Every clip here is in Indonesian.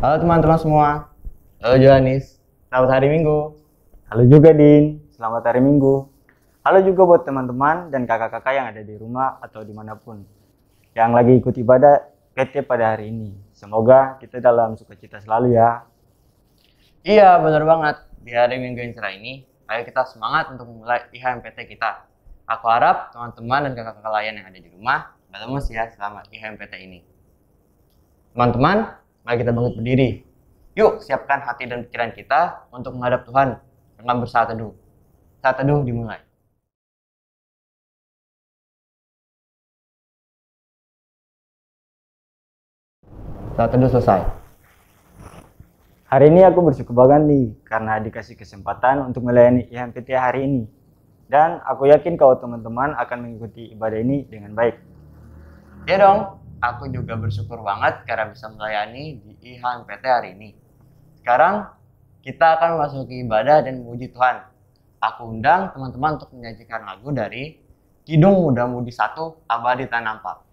Halo teman-teman semua. Halo Johanis. Selamat hari Minggu. Halo juga Din, selamat hari Minggu. Halo juga buat teman-teman dan kakak-kakak yang ada di rumah atau dimanapun yang lagi ikut ibadah PT pada hari ini. Semoga kita dalam sukacita selalu ya. Iya, benar banget. Di hari Minggu yang cerah ini, ayo kita semangat untuk memulai IHMPT kita. Aku harap teman-teman dan kakak-kakak lain yang ada di rumah berlemes ya selama IHMPT ini. Teman-teman, mari kita bangkit berdiri. Yuk, siapkan hati dan pikiran kita untuk menghadap Tuhan dengan bersaat teduh. Saat teduh dimulai. Saat teduh selesai. Hari ini aku bersyukur banget nih karena dikasih kesempatan untuk melayani IHMPT hari ini. Dan aku yakin kalau teman-teman akan mengikuti ibadah ini dengan baik. Ya dong, aku juga bersyukur banget karena bisa melayani di IHMPT hari ini. Sekarang kita akan memasuki ibadah dan memuji Tuhan. Aku undang teman-teman untuk menyajikan lagu dari Kidung Muda Mudi 1 Abadi Tak Nampak.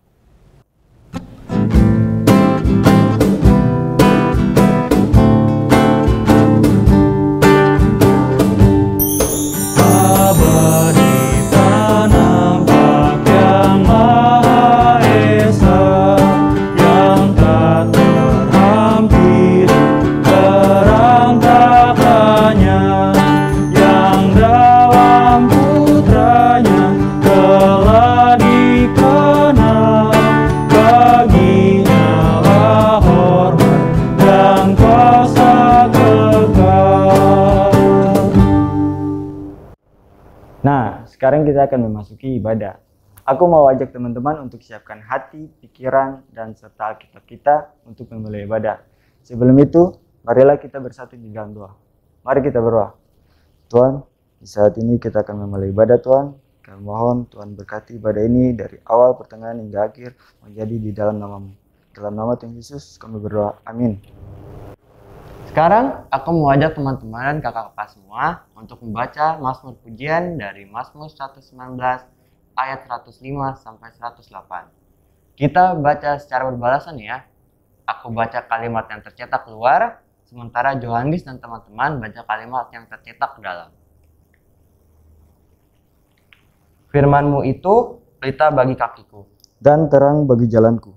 Nah, sekarang kita akan memasuki ibadah. Aku mau ajak teman-teman untuk siapkan hati, pikiran, dan serta Alkitab kita untuk memulai ibadah. Sebelum itu, marilah kita bersatu di dalam doa. Mari kita berdoa. Tuhan, di saat ini kita akan memulai ibadah Tuhan. Kami mohon Tuhan berkati ibadah ini dari awal, pertengahan, hingga akhir menjadi di dalam nama-Mu. Dalam nama Tuhan Yesus kami berdoa. Amin. Sekarang aku mau ajak teman-teman dan kakak-kakak semua untuk membaca Mazmur Pujian dari Mazmur 119 ayat 105 sampai 108. Kita baca secara berbalasan ya. Aku baca kalimat yang tercetak keluar, sementara Johanis dan teman-teman baca kalimat yang tercetak ke dalam. Firman-Mu itu pelita bagi kakiku Dan terang bagi jalanku.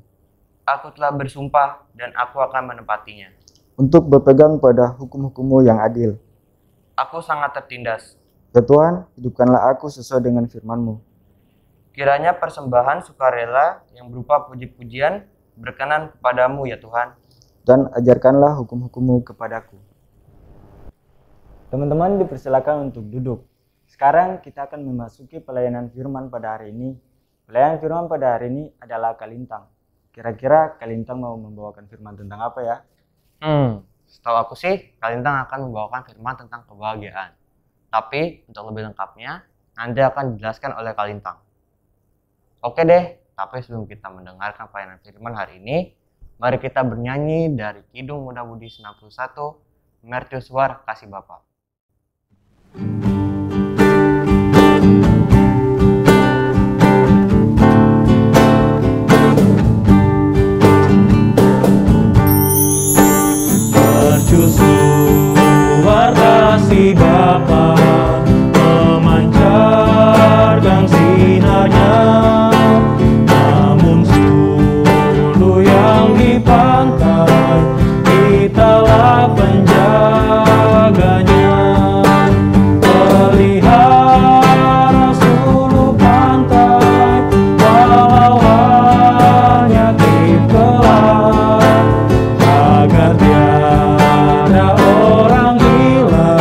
Aku telah bersumpah dan aku akan menepatinya. Untuk berpegang pada hukum-hukum-Mu yang adil. Aku sangat tertindas. Ya Tuhan, hidupkanlah aku sesuai dengan firman-Mu. Kiranya persembahan sukarela yang berupa puji-pujian berkenan kepadamu ya Tuhan. Dan ajarkanlah hukum-hukum-Mu kepadaku. Teman-teman dipersilakan untuk duduk. Sekarang kita akan memasuki pelayanan firman pada hari ini. Pelayanan firman pada hari ini adalah Kalintang. Kira-kira Kalintang mau membawakan firman tentang apa ya? Setahu aku sih, Kalintang akan membawakan firman tentang kebahagiaan. Tapi untuk lebih lengkapnya, nanti akan dijelaskan oleh Kalintang. Oke deh, tapi sebelum kita mendengarkan pelayanan firman hari ini, mari kita bernyanyi dari Kidung Muda Mudi 91, Mercusuar Kasih Bapa. Mercusuar kasih Bapa memancarkan sinarnya, namun sulu yang di pantai kitalah penjaganya. Pelihara sulu pantai walau hanya kelak, agar tiada orang hilang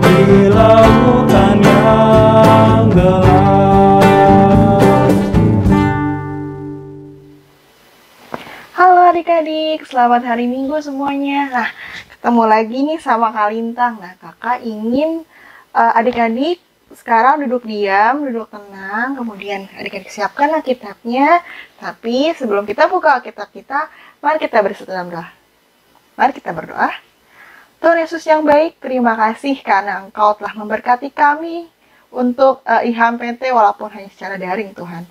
di lautan yang gelap. Halo adik-adik, selamat hari Minggu semuanya. Nah, ketemu lagi nih sama Kalintang. Nah, kakak ingin adik-adik sekarang duduk diam, duduk tenang. Kemudian adik-adik siapkan Alkitabnya. Tapi sebelum kita buka Alkitab kita, mari kita bersatu dalam doa. Mari kita berdoa. Tuhan Yesus yang baik, terima kasih karena Engkau telah memberkati kami untuk IHMPT walaupun hanya secara daring Tuhan.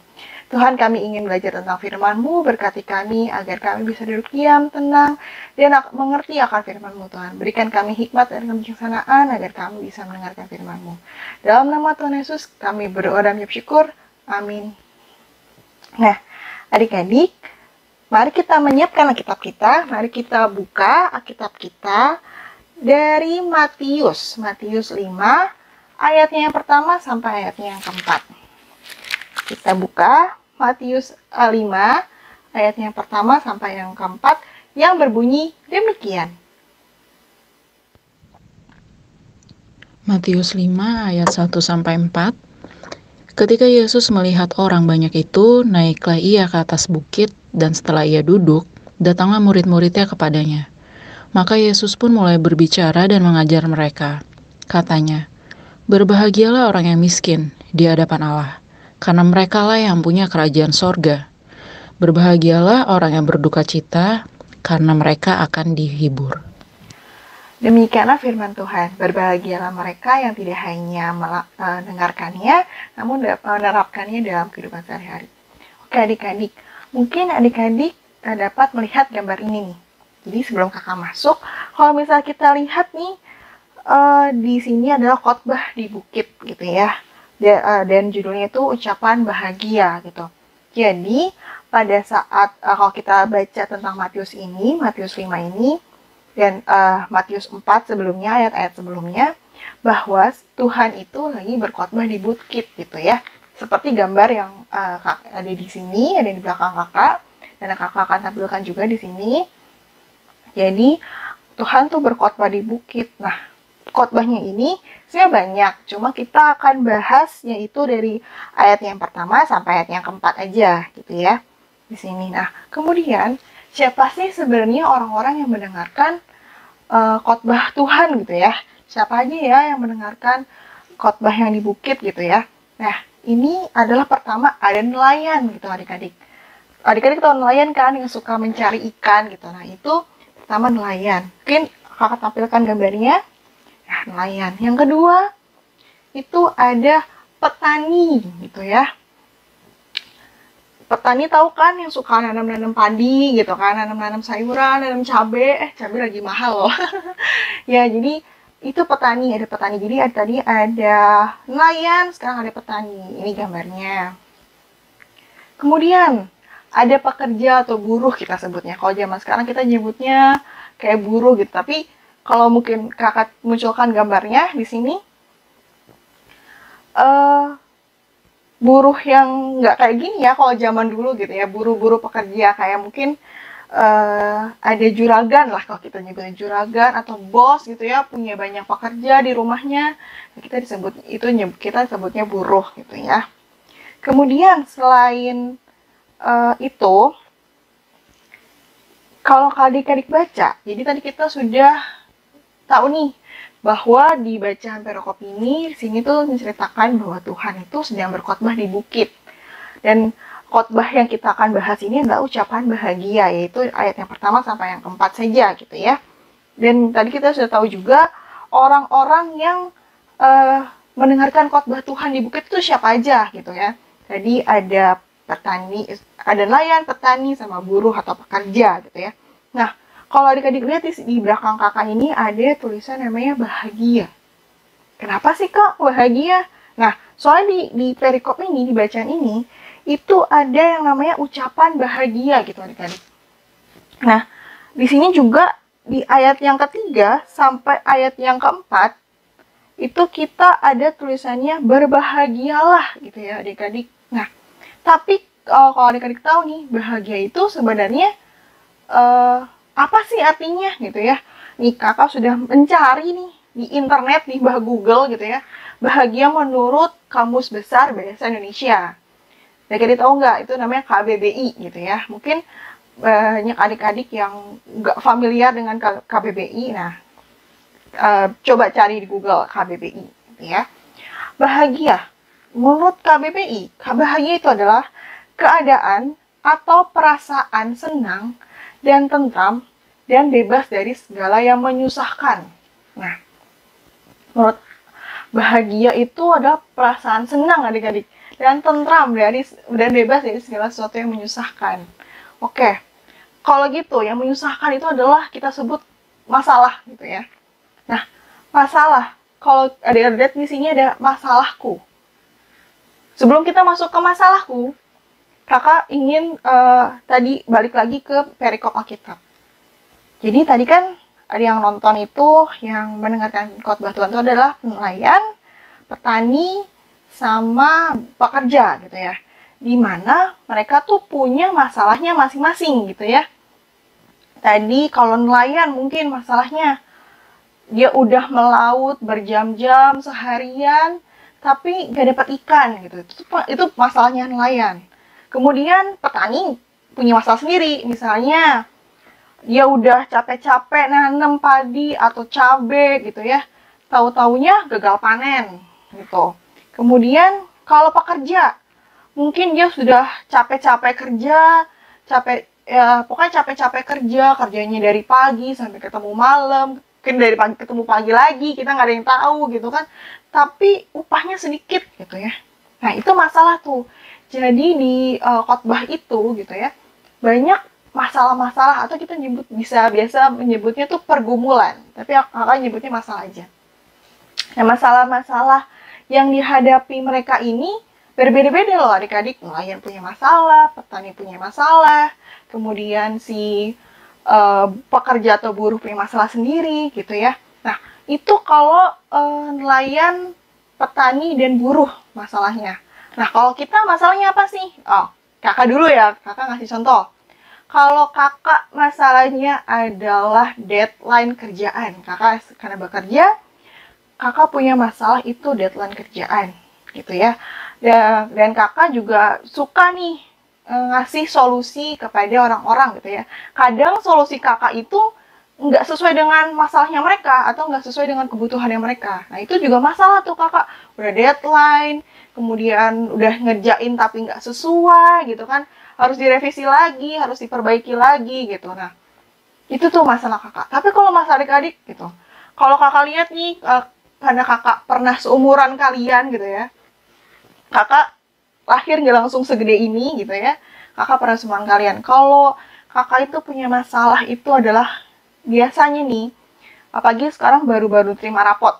Tuhan, kami ingin belajar tentang firman-Mu, berkati kami agar kami bisa duduk diam, tenang, dan mengerti akan firman-Mu, Tuhan. Berikan kami hikmat dan kebijaksanaan agar kami bisa mendengarkan firman-Mu. Dalam nama Tuhan Yesus, kami berdoa dan mengucap syukur. Amin. Nah, adik-adik, mari kita menyiapkan Alkitab kita. Mari kita buka Alkitab kita dari Matius 5, ayatnya yang pertama sampai ayatnya yang keempat. Kita buka Matius 5, ayatnya yang pertama sampai yang keempat, yang berbunyi demikian. Matius 5 ayat 1 sampai 4. Ketika Yesus melihat orang banyak itu, naiklah ia ke atas bukit, dan setelah ia duduk, datanglah murid-muridnya kepadanya. Maka Yesus pun mulai berbicara dan mengajar mereka. Katanya, "Berbahagialah orang yang miskin di hadapan Allah, karena merekalah yang punya kerajaan sorga. Berbahagialah orang yang berduka cita, karena mereka akan dihibur." Demikianlah firman Tuhan. Berbahagialah mereka yang tidak hanya mendengarkannya, namun menerapkannya dalam kehidupan sehari-hari. Oke adik-adik, mungkin adik-adik dapat melihat gambar ini nih. Jadi sebelum kakak masuk, kalau misal kita lihat nih, di sini adalah khotbah di bukit gitu ya. Dan judulnya itu ucapan bahagia gitu. Jadi pada saat kalau kita baca tentang Matius 5 ini, dan Matius 4 sebelumnya, ayat-ayat sebelumnya, bahwa Tuhan itu lagi berkhotbah di bukit gitu ya. Seperti gambar yang ada di sini, ada di belakang kakak, dan kakak akan tampilkan juga di sini. Jadi Tuhan tuh berkhotbah di bukit. Nah, khotbahnya ini sebenarnya banyak, cuma kita akan bahas yaitu dari ayat yang pertama sampai ayat yang keempat aja gitu ya di sini. Nah, kemudian siapa sih sebenarnya orang-orang yang mendengarkan khotbah Tuhan gitu ya? Siapa aja ya yang mendengarkan khotbah yang di bukit gitu ya? Nah, ini adalah pertama ada nelayan gitu adik-adik. Adik-adik tahu nelayan kan yang suka mencari ikan gitu. Nah, itu pertama nelayan. Mungkin kakak tampilkan gambarnya. Nah, nelayan. Yang kedua itu ada petani gitu ya. Petani tahu kan yang suka nanam-nanam padi gitu kan, nanam-nanam sayuran, nanam cabai, cabai lagi mahal loh. Ya, jadi itu petani, ada petani. Jadi tadi ada nelayan, sekarang ada petani. Ini gambarnya. Kemudian ada pekerja atau buruh kita sebutnya. Kalau zaman sekarang kita nyebutnya kayak buruh gitu. Tapi kalau mungkin kakak munculkan gambarnya di sini, buruh yang nggak kayak gini ya kalau zaman dulu gitu ya. Buruh-buruh pekerja kayak mungkin ada juragan lah kalau kita nyebutnya juragan, atau bos gitu ya, punya banyak pekerja di rumahnya. Kita sebutnya buruh gitu ya. Kemudian selain itu, kalau adik-adik baca, jadi tadi kita sudah tahu nih bahwa di bacaan perikop ini, di sini tuh menceritakan bahwa Tuhan itu sedang berkhotbah di bukit. Dan khotbah yang kita akan bahas ini adalah ucapan bahagia, yaitu ayat yang pertama sampai yang keempat saja gitu ya. Dan tadi kita sudah tahu juga orang-orang yang mendengarkan khotbah Tuhan di bukit itu siapa aja gitu ya. Tadi ada petani, ada nelayan, petani, sama buruh atau pekerja gitu ya. Nah, kalau adik-adik lihat di belakang kakak ini ada tulisan namanya bahagia. Kenapa sih kak bahagia? Nah, soalnya di perikop ini, di bacaan ini, itu ada yang namanya ucapan bahagia gitu adik-adik. Nah, di sini juga di ayat yang ketiga sampai ayat yang keempat, itu kita ada tulisannya berbahagialah gitu ya adik-adik. Nah, tapi kalau adik-adik tahu nih, bahagia itu sebenarnya apa sih artinya gitu ya. Nih kakak sudah mencari nih di internet, di Google gitu ya. Bahagia menurut Kamus Besar Bahasa Indonesia. Adik-adik tahu nggak? Itu namanya KBBI gitu ya. Mungkin banyak adik-adik yang nggak familiar dengan KBBI. Nah, coba cari di Google KBBI gitu ya. Bahagia menurut KBBI, bahagia itu adalah keadaan atau perasaan senang dan tentram dan bebas dari segala yang menyusahkan. Nah, menurut bahagia itu adalah perasaan senang adik-adik. dan tentram dan bebas dari segala sesuatu yang menyusahkan. Oke, kalau gitu yang menyusahkan itu adalah kita sebut masalah gitu ya. Nah, masalah, kalau adik-adik di sini ada masalahku. Sebelum kita masuk ke masalahku, kakak ingin tadi balik lagi ke perikop Alkitab. Jadi tadi kan ada yang nonton itu, yang mendengarkan khotbah Tuhan itu adalah nelayan, petani, sama pekerja gitu ya. Dimana mereka tuh punya masalahnya masing-masing gitu ya. Tadi kalau nelayan mungkin masalahnya dia udah melaut berjam-jam seharian tapi gak dapat ikan gitu. Itu masalahnya nelayan. Kemudian petani punya masalah sendiri, misalnya dia udah capek-capek nanam padi atau cabai gitu ya, tahu-taunya gagal panen gitu. Kemudian kalau pekerja, mungkin dia sudah capek-capek kerja, pokoknya capek-capek kerjanya dari pagi sampai ketemu malam, mungkin dari pagi ketemu pagi lagi, kita nggak ada yang tahu gitu kan, tapi upahnya sedikit gitu ya. Nah itu masalah tuh. Jadi di khotbah itu gitu ya, banyak masalah-masalah, atau kita biasa menyebutnya tuh pergumulan, tapi kakak nyebutnya masalah aja. Nah masalah-masalah yang dihadapi mereka ini berbeda-beda loh adik-adik. Nelayan punya masalah, petani punya masalah, kemudian si pekerja atau buruh punya masalah sendiri gitu ya. Nah itu kalau nelayan, petani, dan buruh masalahnya. Nah kalau kita masalahnya apa sih? Oh, kakak dulu ya, kakak ngasih contoh. Kalau kakak masalahnya adalah deadline kerjaan. Kakak karena bekerja, kakak punya masalah itu deadline kerjaan gitu ya. Dan kakak juga suka nih ngasih solusi kepada orang-orang gitu ya. Kadang solusi kakak itu nggak sesuai dengan masalahnya mereka atau nggak sesuai dengan kebutuhannya mereka. Nah itu juga masalah tuh kakak. Udah deadline, kemudian udah ngerjain tapi nggak sesuai gitu kan. Harus direvisi lagi, harus diperbaiki lagi gitu. Nah, itu tuh masalah kakak. Tapi kalau masalah adik-adik gitu, kalau kakak lihat nih, karena kakak pernah seumuran kalian gitu ya, kakak lahir nggak langsung segede ini gitu ya, kakak pernah seumuran kalian. Kalau kakak itu punya masalah itu adalah biasanya nih, apalagi sekarang baru-baru terima rapot,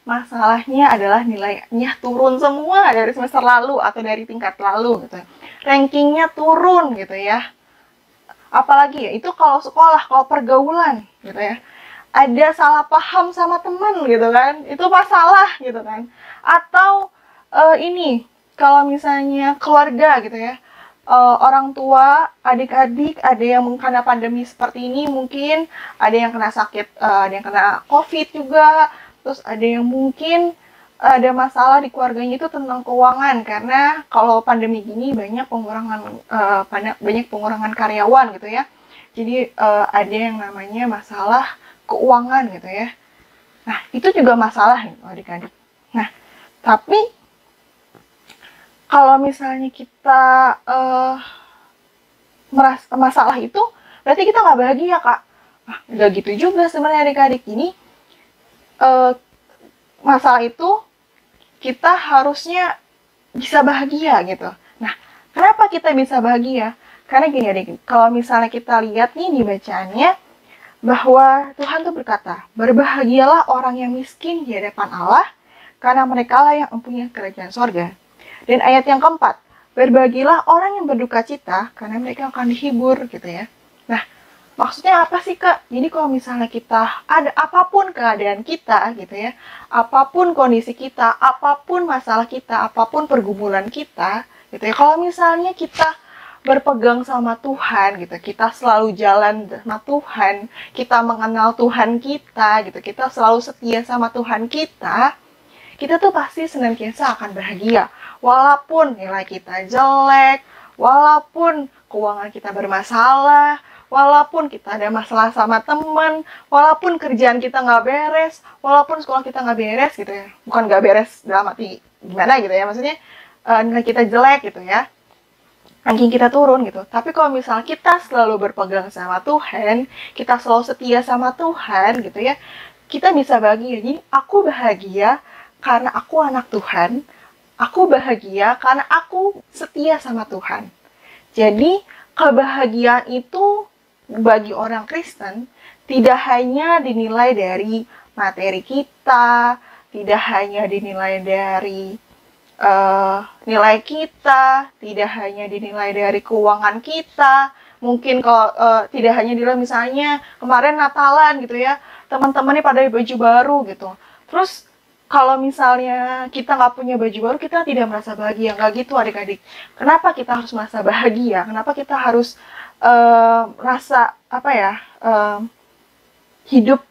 masalahnya adalah nilainya turun semua dari semester lalu atau dari tingkat lalu gitu. Rankingnya turun gitu ya. Apalagi ya, itu kalau sekolah, kalau pergaulan gitu ya. Ada salah paham sama teman gitu kan, itu masalah gitu kan. Atau ini, kalau misalnya keluarga gitu ya, orang tua, adik-adik, ada yang kena pandemi seperti ini mungkin, ada yang kena sakit, ada yang kena COVID juga, terus ada yang mungkin ada masalah di keluarganya itu tentang keuangan, karena kalau pandemi gini banyak pengurangan karyawan gitu ya. Jadi ada yang namanya masalah keuangan gitu ya. Nah itu juga masalah nih adik-adik. Nah tapi kalau misalnya kita merasa masalah itu, berarti kita nggak bahagia kak. Nah, nggak gitu juga sebenarnya adik-adik. Ini masalah itu kita harusnya bisa bahagia gitu. Nah, kenapa kita bisa bahagia? Karena gini adik, kalau misalnya kita lihat nih di bacaannya, bahwa Tuhan tuh berkata, berbahagialah orang yang miskin di hadapan Allah, karena mereka lah yang mempunyai kerajaan sorga. Dan ayat yang keempat, berbahagialah orang yang berduka cita, karena mereka akan dihibur gitu ya. Nah, maksudnya apa sih kak? Jadi kalau misalnya kita ada apapun keadaan kita gitu ya, apapun kondisi kita, apapun masalah kita, apapun pergumulan kita gitu ya, kalau misalnya kita berpegang sama Tuhan gitu, kita selalu jalan sama Tuhan, kita mengenal Tuhan kita gitu, kita selalu setia sama Tuhan kita tuh pasti senantiasa akan bahagia. Walaupun nilai kita jelek, walaupun keuangan kita bermasalah, walaupun kita ada masalah sama teman, walaupun kerjaan kita nggak beres, walaupun sekolah kita nggak beres gitu ya. Bukan nggak beres dalam arti gimana gitu ya, maksudnya nilai kita jelek gitu ya, ranking kita turun gitu. Tapi kalau misalnya kita selalu berpegang sama Tuhan, kita selalu setia sama Tuhan gitu ya, kita bisa bahagia. Jadi aku bahagia karena aku anak Tuhan, Aku bahagia karena aku setia sama Tuhan. Jadi kebahagiaan itu bagi orang Kristen tidak hanya dinilai dari materi kita, tidak hanya dinilai dari nilai kita, tidak hanya dinilai dari keuangan kita. Mungkin kalau tidak hanya dinilai misalnya kemarin Natalan gitu ya, teman-teman nih pada baju baru gitu. Terus kalau misalnya kita nggak punya baju baru, kita tidak merasa bahagia. Nggak gitu adik-adik. Kenapa kita harus merasa bahagia? Kenapa kita harus merasa hidup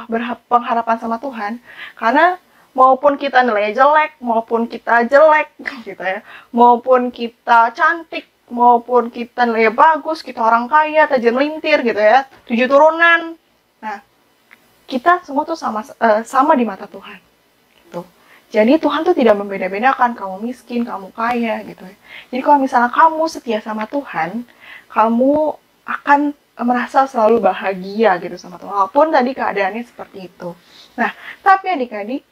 berpengharapan sama Tuhan? Karena maupun kita nilainya jelek, maupun kita jelek, gitu ya, maupun kita cantik, maupun kita nilainya bagus, kita orang kaya, tajir melintir, gitu ya, 7 turunan. Nah, kita semua tuh sama di mata Tuhan. Jadi Tuhan tuh tidak membeda-bedakan kamu miskin, kamu kaya gitu ya. Jadi kalau misalnya kamu setia sama Tuhan, kamu akan merasa selalu bahagia gitu sama Tuhan. Walaupun tadi keadaannya seperti itu. Nah, tapi adik-adik,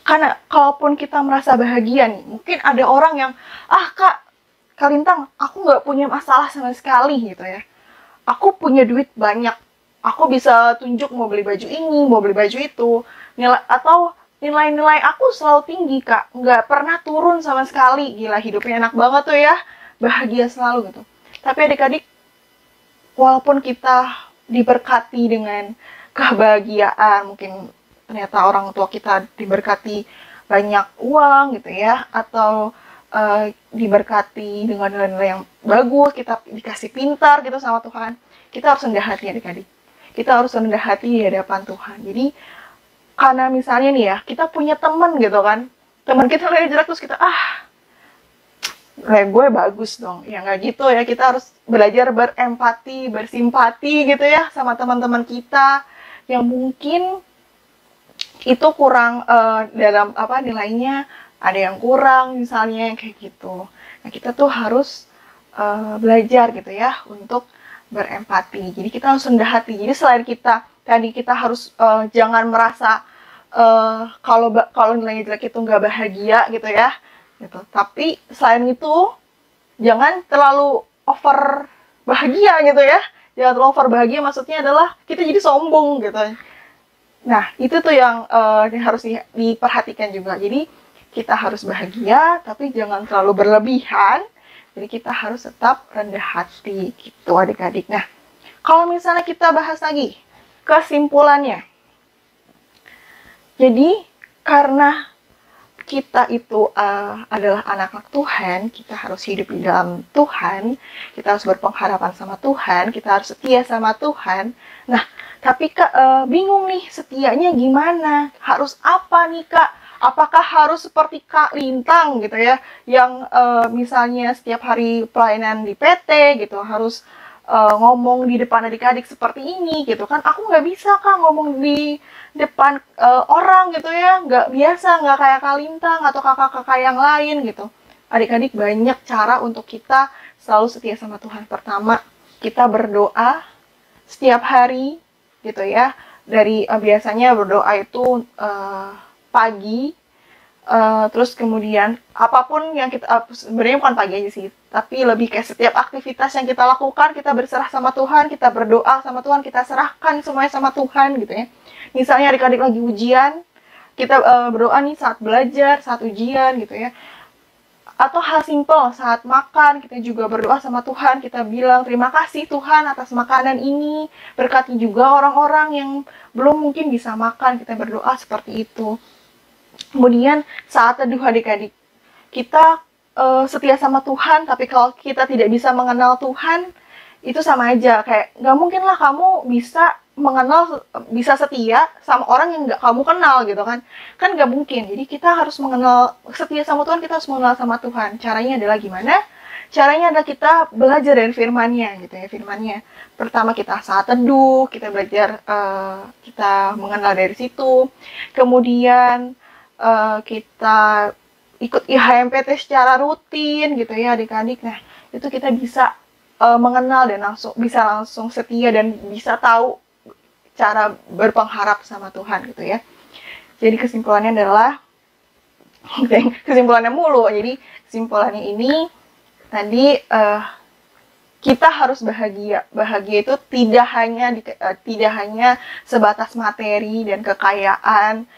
karena kalaupun kita merasa bahagia nih, mungkin ada orang yang, Kak Lintang, aku nggak punya masalah sama sekali gitu ya. Aku punya duit banyak, aku bisa tunjuk mau beli baju ini, mau beli baju itu, nilai-nilai aku selalu tinggi Kak, nggak pernah turun sama sekali. Gila, hidupnya enak banget tuh ya, bahagia selalu gitu. Tapi adik-adik, walaupun kita diberkati dengan kebahagiaan, mungkin ternyata orang tua kita diberkati banyak uang gitu ya, atau diberkati dengan nilai-nilai yang bagus, kita dikasih pintar gitu sama Tuhan, kita harus rendah hati adik-adik. Kita harus rendah hati di hadapan Tuhan. Jadi karena misalnya nih ya, kita punya teman gitu kan, teman kita nilai jelek, terus kita nilai gue bagus dong. Ya nggak gitu ya, kita harus belajar berempati, bersimpati gitu ya sama teman-teman kita yang mungkin itu kurang dalam nilainya, ada yang kurang misalnya kayak gitu. Nah, kita tuh harus belajar gitu ya untuk berempati. Jadi kita harus rendah hati. Jadi selain kita harus jangan merasa kalau nilainya jelek itu nggak bahagia gitu ya, gitu. Tapi selain itu jangan terlalu over bahagia gitu ya. Jangan terlalu over bahagia, maksudnya adalah kita jadi sombong gitu. Nah, itu tuh yang harus diperhatikan juga. Jadi kita harus bahagia, tapi jangan terlalu berlebihan. Jadi kita harus tetap rendah hati gitu adik-adik. Nah, kalau misalnya kita bahas lagi kesimpulannya. Jadi karena kita itu adalah anak-anak Tuhan, kita harus hidup di dalam Tuhan, kita harus berpengharapan sama Tuhan, kita harus setia sama Tuhan. Nah, tapi Kak bingung nih, setianya gimana? Harus apa nih Kak? Apakah harus seperti Kak Lintang gitu ya, yang misalnya setiap hari pelayanan di PT gitu, harus ngomong di depan adik-adik seperti ini gitu kan? Aku nggak bisa Kak ngomong di depan orang gitu ya, nggak biasa, nggak kayak Kak Lintang atau kakak-kakak yang lain gitu. Adik-adik, banyak cara untuk kita selalu setia sama Tuhan. Pertama, kita berdoa setiap hari gitu ya. Dari biasanya berdoa itu pagi, terus kemudian apapun yang kita sebenarnya bukan pagi aja sih, tapi lebih kayak setiap aktivitas yang kita lakukan, kita berserah sama Tuhan, kita berdoa sama Tuhan, kita serahkan semuanya sama Tuhan gitu ya. Misalnya adik-adik lagi ujian, kita berdoa nih saat belajar, saat ujian gitu ya. Atau hal simpel, saat makan, kita juga berdoa sama Tuhan, kita bilang terima kasih Tuhan atas makanan ini, berkati juga orang-orang yang belum mungkin bisa makan, kita berdoa seperti itu. Kemudian saat teduh adik-adik, kita setia sama Tuhan, tapi kalau kita tidak bisa mengenal Tuhan, itu sama aja, kayak nggak mungkin lah kamu bisa setia sama orang yang nggak kamu kenal gitu kan nggak mungkin. Jadi kita harus setia sama Tuhan, kita harus mengenal sama Tuhan. Caranya adalah gimana? Caranya adalah kita belajar dari firman-Nya gitu ya, firman-Nya. Pertama kita saat teduh, kita belajar, kita mengenal dari situ. Kemudian kita ikut IHMPT secara rutin gitu ya adik-adik. Nah, itu kita bisa mengenal dan bisa langsung setia dan bisa tahu cara berpengharap sama Tuhan gitu ya. Jadi kesimpulannya adalah kesimpulannya mulu. Jadi kesimpulannya ini tadi kita harus bahagia. Bahagia itu tidak hanya sebatas materi dan kekayaan,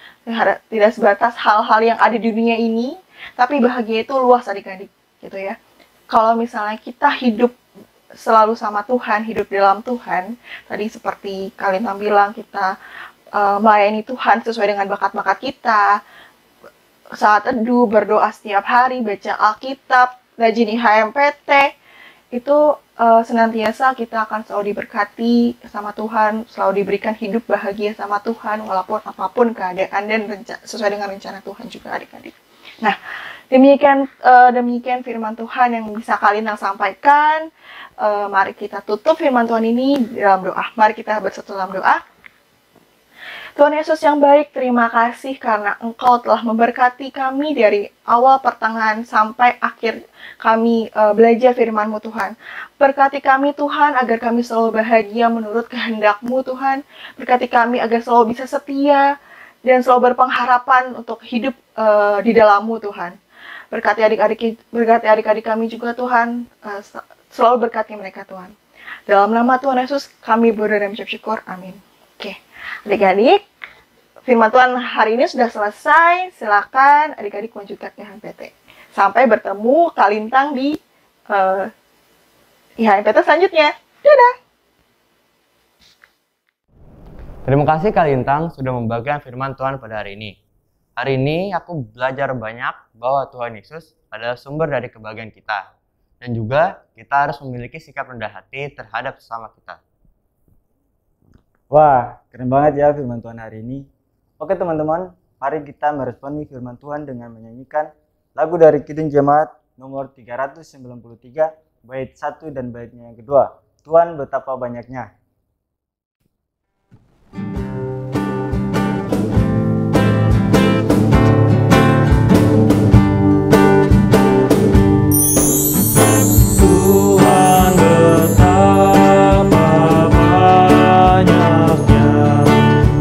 tidak sebatas hal-hal yang ada di dunia ini, tapi bahagia itu luas adik-adik, gitu ya. Kalau misalnya kita hidup selalu sama Tuhan, hidup dalam Tuhan, tadi seperti kalian bilang, kita melayani Tuhan sesuai dengan bakat-bakat kita, saat teduh, berdoa setiap hari, baca Alkitab, rajin IHMPT, itu senantiasa kita akan selalu diberkati sama Tuhan, selalu diberikan hidup bahagia sama Tuhan, walaupun apapun keadaan dan sesuai dengan rencana Tuhan juga adik-adik. Nah, demikian firman Tuhan yang bisa kalian sampaikan. Mari kita tutup firman Tuhan ini dalam doa. Mari kita bersatu dalam doa. Tuhan Yesus yang baik, terima kasih karena Engkau telah memberkati kami dari awal pertengahan sampai akhir kami belajar firman-Mu Tuhan. Berkati kami Tuhan agar kami selalu bahagia menurut kehendak-Mu Tuhan. Berkati kami agar selalu bisa setia dan selalu berpengharapan untuk hidup di dalam-Mu Tuhan. Berkati adik-adik kami juga Tuhan, selalu berkati mereka Tuhan. Dalam nama Tuhan Yesus kami berdoa dan mengucap syukur. Amin. Oke. Adik-adik, firman Tuhan hari ini sudah selesai. Silakan adik-adik melanjutkan IHMPT. Sampai bertemu Kalintang di IHMPT selanjutnya. Dadah! Terima kasih Kalintang sudah membagikan firman Tuhan pada hari ini. Hari ini aku belajar banyak bahwa Tuhan Yesus adalah sumber dari kebahagiaan kita. Dan juga kita harus memiliki sikap rendah hati terhadap sesama kita. Wah, keren banget ya firman Tuhan hari ini. Oke teman-teman, mari kita meresponi firman Tuhan dengan menyanyikan lagu dari Kidung Jemaat nomor 393, bait 1 dan baitnya yang kedua. Tuhan betapa banyaknya. Tuhan betapa banyaknya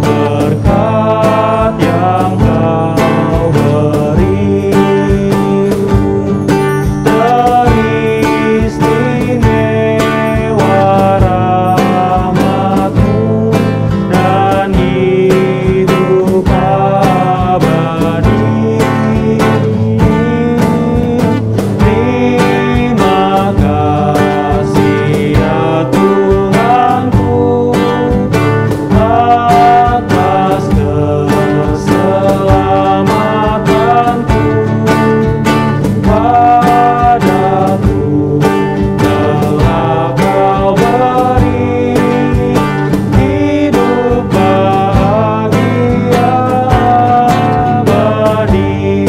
berkat yang Kau beri, teristimewa rahmat-Mu dan hidup abadi. Terima kasih ya Tuhanku atas keselamatanku. Padaku telah Kau beri hidup bahagia abadi.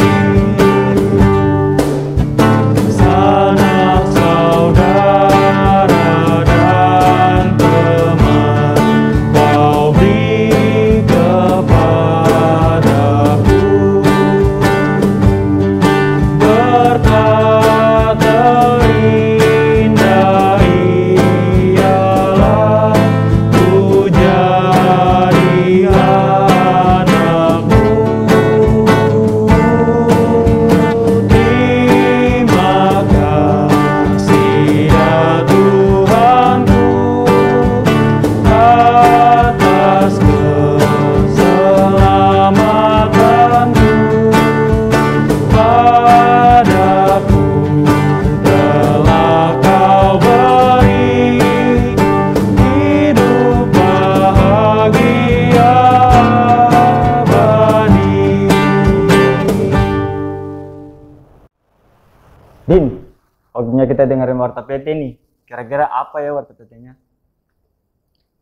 Sanak saudara dan teman Kau beri kepadaku. Berkat terindah ialah ku jadi anak-Mu. Terima kasih ya Tuhanku atas keselamatanku. Padaku telah Kau beri hidup bahagia abadi. Din, waktunya kita dengerin Warta PT nih. Kira-kira apa ya Warta PT-nya?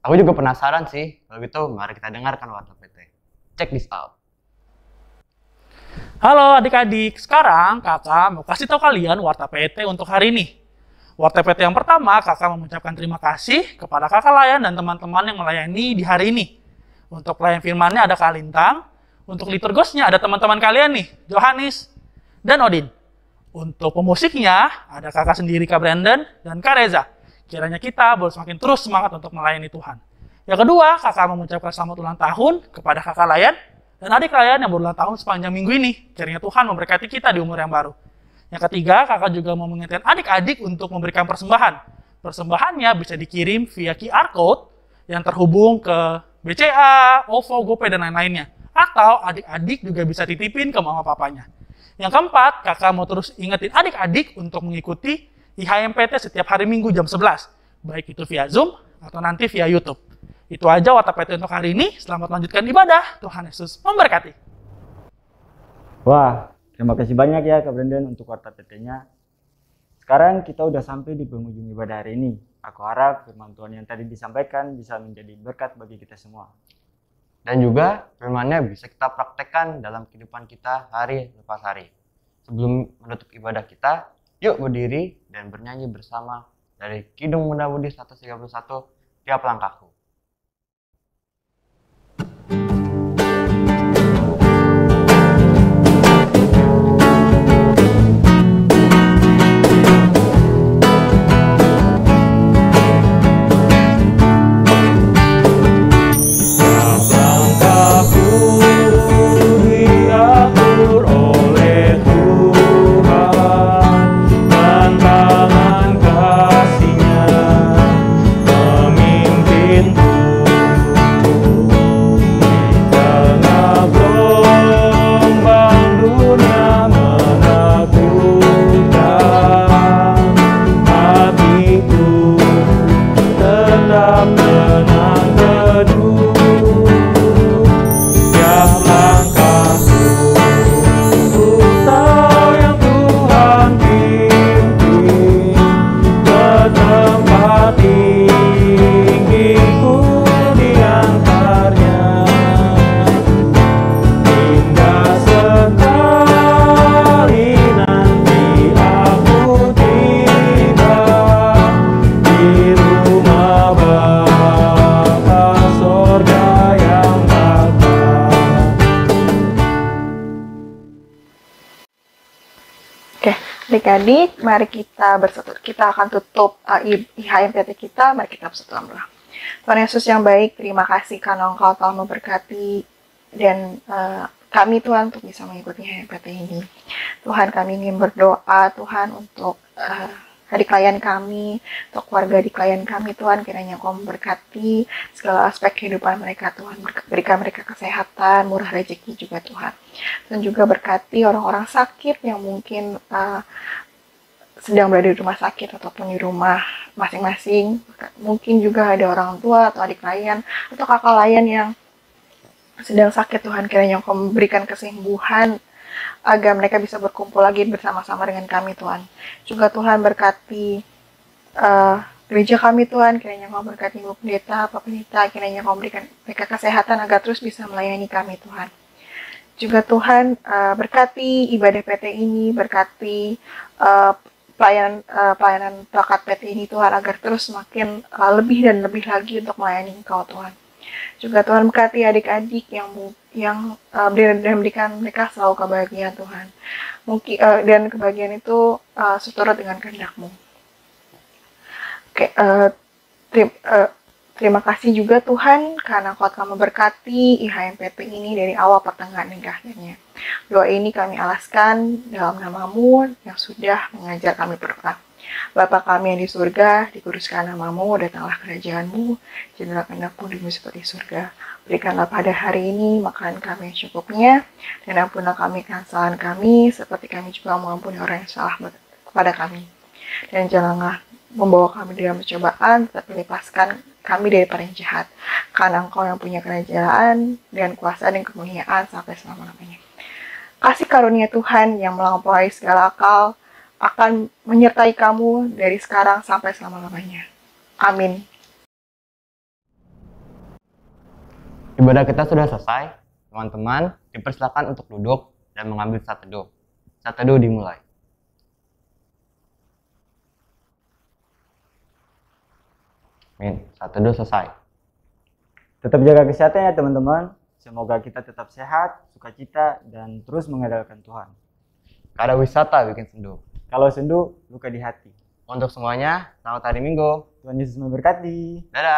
Aku juga penasaran sih. Kalau gitu mari kita dengarkan Warta PT. Check this out. Halo adik-adik, sekarang kakak mau kasih tahu kalian Warta PT untuk hari ini. Warta PT yang pertama, kakak mengucapkan terima kasih kepada kakak Layan dan teman-teman yang melayani di hari ini. Untuk pelayan firmannya ada Kak Lintang, untuk liturgosnya ada teman-teman kalian nih, Johannes dan Odin. Untuk pemusiknya ada kakak sendiri Kak Brandon dan Kak Reza. Kiranya kita boleh semakin terus semangat untuk melayani Tuhan. Yang kedua, kakak mengucapkan selamat ulang tahun kepada kakak Layan dan adik kalian yang berulang tahun sepanjang minggu ini. Kiranya Tuhan memberkati kita di umur yang baru. Yang ketiga, kakak juga mau mengingatkan adik-adik untuk memberikan persembahan. Persembahannya bisa dikirim via QR Code yang terhubung ke BCA, OVO, GoPay, dan lain-lainnya. Atau adik-adik juga bisa titipin ke mama papanya. Yang keempat, kakak mau terus ingetin adik-adik untuk mengikuti IHMPT setiap hari Minggu jam 11. Baik itu via Zoom atau nanti via YouTube. Itu aja Warta PT untuk hari ini. Selamat melanjutkan ibadah. Tuhan Yesus memberkati. Wah, terima kasih banyak ya Kak Brandon untuk Warta PT-nya. Sekarang kita udah sampai di penghujung ibadah hari ini. Aku harap firman Tuhan yang tadi disampaikan bisa menjadi berkat bagi kita semua. Dan juga firman-Nya bisa kita praktekkan dalam kehidupan kita hari lepas hari. Sebelum menutup ibadah kita, yuk berdiri dan bernyanyi bersama dari Kidung Muda Budi 131, Tiap Langkahku. Diatur oleh Tuhan dan tangan kasih-Nya memimpinku di tengah gelombang dunia menakutkan. Hatiku tetap tenang teduh. Tiap langkahku, ku tahu yang Tuhan pimpin ke tempat tinggi, ku diantarnya. Hingga sekali nanti aku tiba di rumah Bapa sorga yang bakal. Oke, adik-adik, mari kita bersatu. Kita akan tutup IHMPT kita. Mari kita bersatu dalam doa. Tuhan Yesus yang baik, terima kasih karena Engkau telah memberkati dan kami Tuhan untuk bisa mengikuti IHMPT ini. Tuhan, kami ingin berdoa Tuhan untuk adik klien kami, untuk keluarga adik klien kami Tuhan, kiranya Engkau memberkati segala aspek kehidupan mereka Tuhan, berikan mereka kesehatan, murah rezeki juga Tuhan. Dan juga berkati orang-orang sakit yang mungkin sedang berada di rumah sakit ataupun di rumah masing-masing. Mungkin juga ada orang tua atau adik klien atau kakak klien yang sedang sakit Tuhan, kiranya Engkau memberikan kesembuhan agar mereka bisa berkumpul lagi bersama-sama dengan kami Tuhan. Juga Tuhan berkati gereja kami Tuhan, kiranya Engkau berkati Ibu Pendeta, Pak Pendeta, kiranya Engkau memberikan mereka kesehatan agar terus bisa melayani kami Tuhan. Juga Tuhan berkati ibadah PT ini, berkati pelayanan plakat PT ini Tuhan, agar terus semakin lebih dan lebih lagi untuk melayani Engkau Tuhan. Juga Tuhan berkati adik-adik yang memberikan mereka selalu kebahagiaan Tuhan. Mungkin dan kebahagiaan itu seturut dengan kehendak-Mu. Oke, terima kasih juga Tuhan karena Engkau telah memberkati IHMPT ini dari awal, pertengahan, hingga akhirnya. Doa ini kami alaskan dalam nama-Mu yang sudah mengajar kami berdoa. Bapa kami yang di surga, dikuduskan nama-Mu, datanglah kerajaan-Mu, jadilah kehendak-Mu di bumi seperti surga. Berikanlah pada hari ini makanan kami yang cukupnya, dan ampunilah kami kesalahan kami, seperti kami juga mengampuni orang yang salah kepada kami. Dan janganlah membawa kami dalam percobaan, tetapi lepaskan kami daripada yang jahat. Karena Engkau yang punya kerajaan, dan kuasa dan kemuliaan sampai selama-lamanya. Kasih karunia Tuhan yang melampaui segala akal, akan menyertai kamu dari sekarang sampai selama-lamanya. Amin. Ibadah kita sudah selesai. Teman-teman, dipersilakan untuk duduk dan mengambil saat teduh. Saat teduh dimulai. Amin. Saat teduh selesai. Tetap jaga kesehatan ya teman-teman. Semoga kita tetap sehat, sukacita, dan terus mengandalkan Tuhan. Kada wisata bikin sendu. Kalau sendu, luka di hati. Untuk semuanya, selamat hari Minggu. Tuhan Yesus memberkati. Dadah.